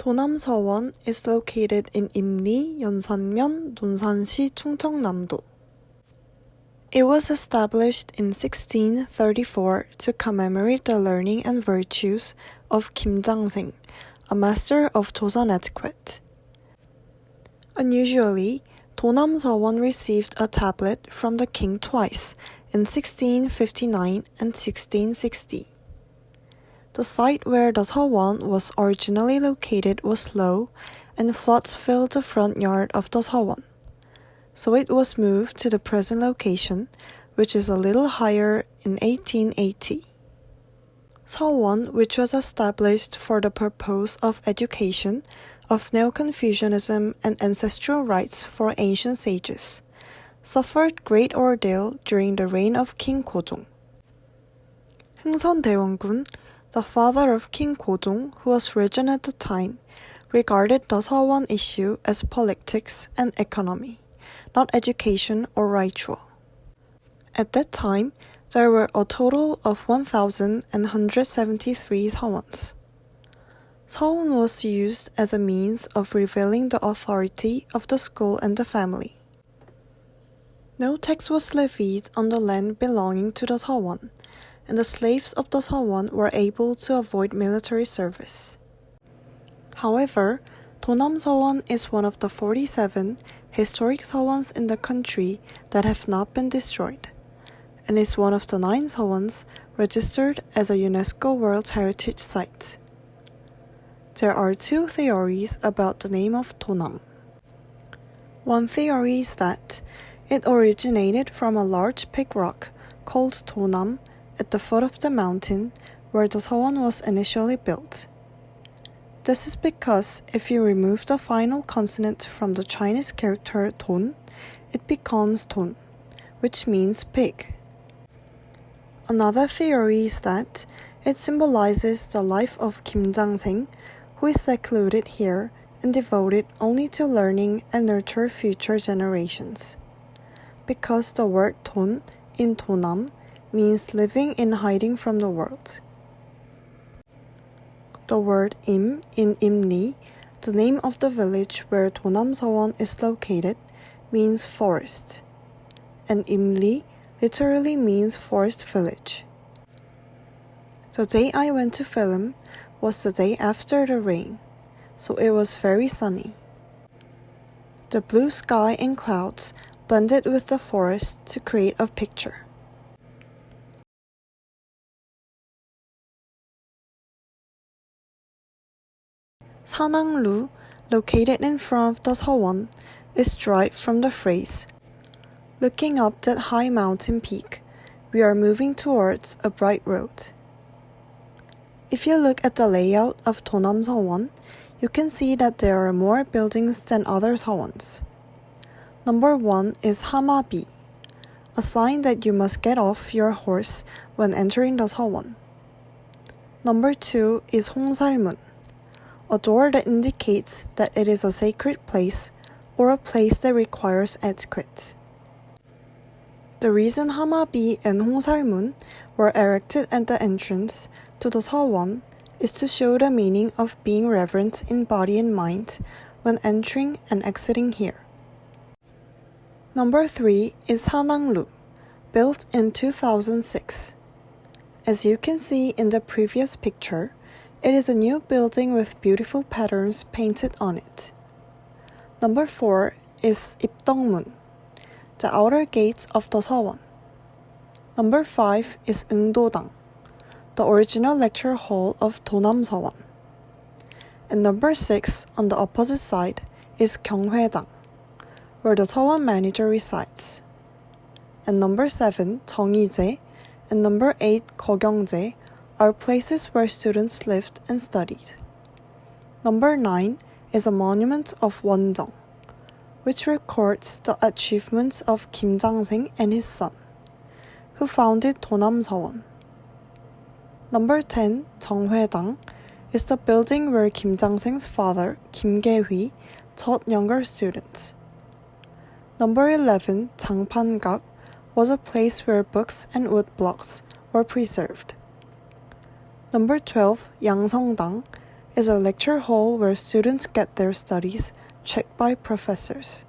Donam Seowon is located in Imli, Yeonsanmyeon, Nonsan시, Chungcheongnam-do. It was established in 1634 to commemorate the learning and virtues of Kim Jang-seng, a master of Joseon etiquette. Unusually, Donam Seowon received a tablet from the king twice, in 1659 and 1660. The site where the Seowon was originally located was low, and floods filled the front yard of the Seowon. So it was moved to the present location, which is a little higher, in 1880. Seowon, which was established for the purpose of education, of Neo-Confucianism and ancestral rites for ancient sages, suffered great ordeal during the reign of King Gojong. 흥선대원군, the father of King Gojong, who was regent at the time, regarded the Seowon issue as politics and economy, not education or ritual. At that time, there were a total of 1,173 Seowons. Seowon was used as a means of revealing the authority of the school and the family. No tax was levied on the land belonging to the Seowon, and the slaves of the Seowon were able to avoid military service. However, Donam Seowon is one of the 47 historic Seowons in the country that have not been destroyed, and is one of the 9 Seowons registered as a UNESCO World Heritage Site. There are 2 theories about the name of Donam. One theory is that it originated from a large big rock called Donam at the foot of the mountain where the Seowon was initially built. This is because if you remove the final consonant from the Chinese character Don, it becomes Don, which means pig. Another theory is that it symbolizes the life of Kim Jang-seng, who is secluded here and devoted only to learning and nurture future generations. Because the word Don in Donam means living in hiding from the world. The word Im in Imli, the name of the village where Donam Seowon is located, means forest, and Imli literally means forest village. The day I went to film was the day after the rain, so it was very sunny. The blue sky and clouds blended with the forest to create a picture. Sananglu, located in front of the Seowon, is derived from the phrase, "Looking up that high mountain peak, we are moving towards a bright road." If you look at the layout of Donam Seowon, you can see that there are more buildings than other Seowons. Number 1 is Hamabi, a sign that you must get off your horse when entering the Seowon. Number 2 is Hongsalmun, a door that indicates that it is a sacred place or a place that requires etiquette. The reason Hamabi and Hongsalmun were erected at the entrance to the Seowon is to show the meaning of being reverent in body and mind when entering and exiting here. Number 3 is Sananglu, built in 2006. As you can see in the previous picture, it is a new building with beautiful patterns painted on it. Number 4 is Ipdongmun, the outer gates of the Seowon. Number 5 is Eungdodang, the original lecture hall of Donam Seowon. And number 6 on the opposite side is Gyeonghwaedang, where the Seowon manager resides. And number 7, Jeongnijae, and number 8, Gyeongje, are places where students lived and studied. Number 9 is a monument of Wonjeong, which records the achievements of Kim Jang-seng and his son, who founded Donam Seowon. Number 10, Jeonghwaedang, is the building where Kim Jang-seng's father, Kim Ge-hui, taught younger students. Number 11, Jangpan-gak, was a place where books and wood blocks were preserved. Number 12, Yangseongdang, is a lecture hall where students get their studies checked by professors.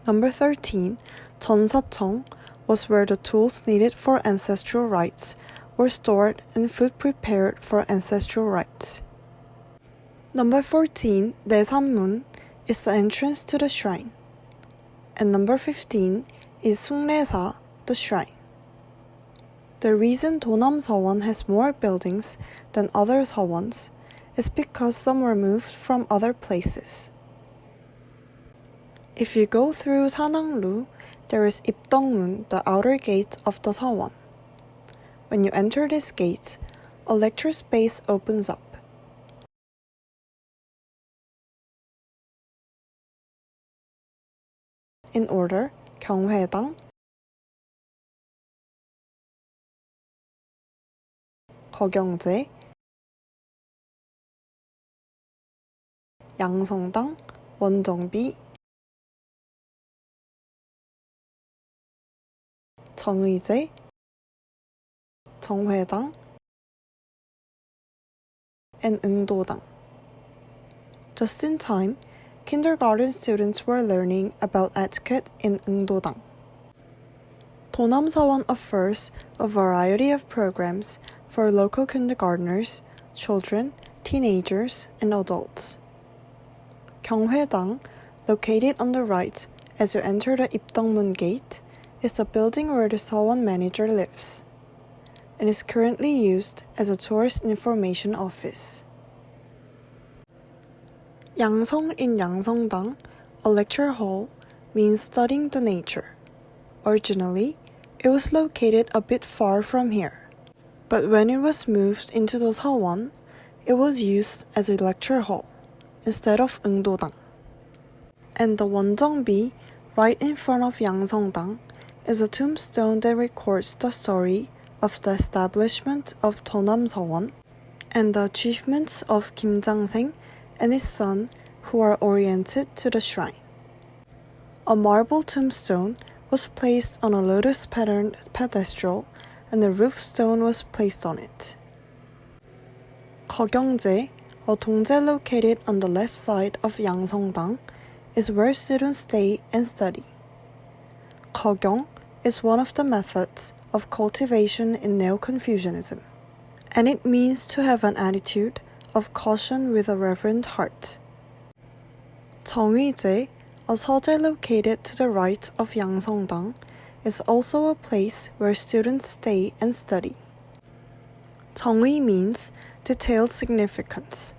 Number 13, 전사청, was where the tools needed for ancestral rites were stored and food prepared for ancestral rites. Number 14, 내산문, is the entrance to the shrine. And number 15 is 숭례사, the shrine. The reason Donam Seowon has more buildings than other Seowons is because some were moved from other places. If you go through Sananglu, there is 입덕문, the outer gate of the Seowon. When you enter this gate, a lecture space opens up. In order, 경회당, 거경제, 양성당, 원정비, 정의제, 정회당, and 응도당. Just in time, kindergarten students were learning about etiquette in 응도당. Donam Seowon offers a variety of programs for local kindergartners, children, teenagers, and adults. 경회당, located on the right as you enter the 입덕문 gate, is the building where the Seowon manager lives, and is currently used as a tourist information office. 양성 in 양성당, a lecture hall, means studying the nature. Originally, it was located a bit far from here, but when it was moved into the Seowon, it was used as a lecture hall instead of 응도당. And the 원정비, right in front of 양성당, is a tombstone that records the story of the establishment of Donam Seowon and the achievements of Kim Jang-seng and his son, who are oriented to the shrine. A marble tombstone was placed on a lotus-patterned pedestal, and the roof stone was placed on it. 거경제, a 동제 located on the left side of 양성당, is where students stay and study. 거경 is one of the methods of cultivation in Neo-Confucianism, and it means to have an attitude of caution with a reverent heart. 정의제, a 서재 located to the right of 양성당, is also a place where students stay and study. 정의 means detailed significance,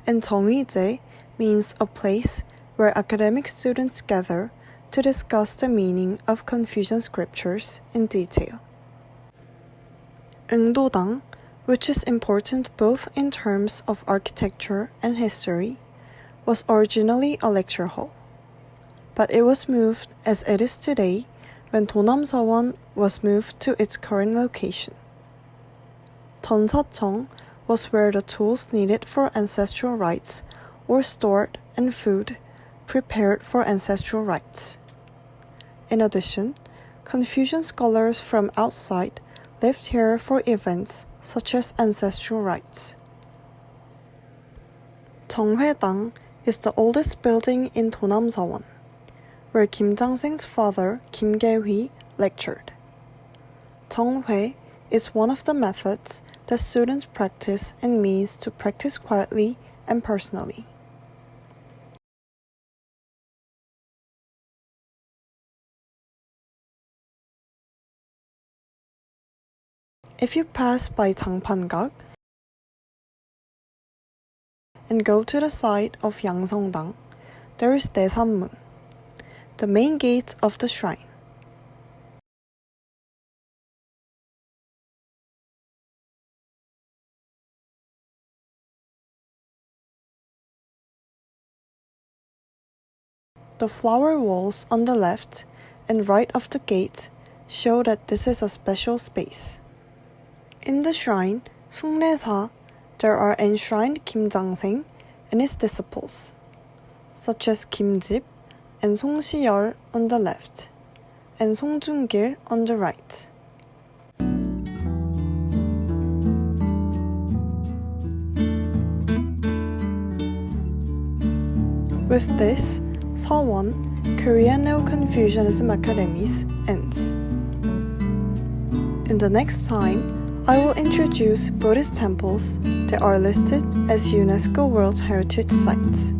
and 정의제 means a place where academic students gather to discuss the meaning of Confucian scriptures in detail. 응도당, which is important both in terms of architecture and history, was originally a lecture hall, but it was moved as it is today when Donam Seowon was moved to its current location. 전사청 was where the tools needed for ancestral rites were stored and food prepared for ancestral rites. In addition, Confucian scholars from outside lived here for events such as ancestral rites. 정회당 is the oldest building in Donam Seowon, where Kim Jang-seng's father, Kim Ge-hui, lectured. 정회 is one of the methods that students practice and means to practice quietly and personally. If you pass by 장판각 and go to the side of 양성당, there is 내산문, the main gate of the shrine. The flower walls on the left and right of the gate show that this is a special space. In the shrine, 숭례사, there are enshrined Kim Jang-seng and his disciples, such as Kim Jip and 송시열 on the left, and 송중길 on the right. With this, Seowon, Korean Neo-Confucianism Academies ends. In the next time, I will introduce Buddhist temples that are listed as UNESCO World Heritage Sites.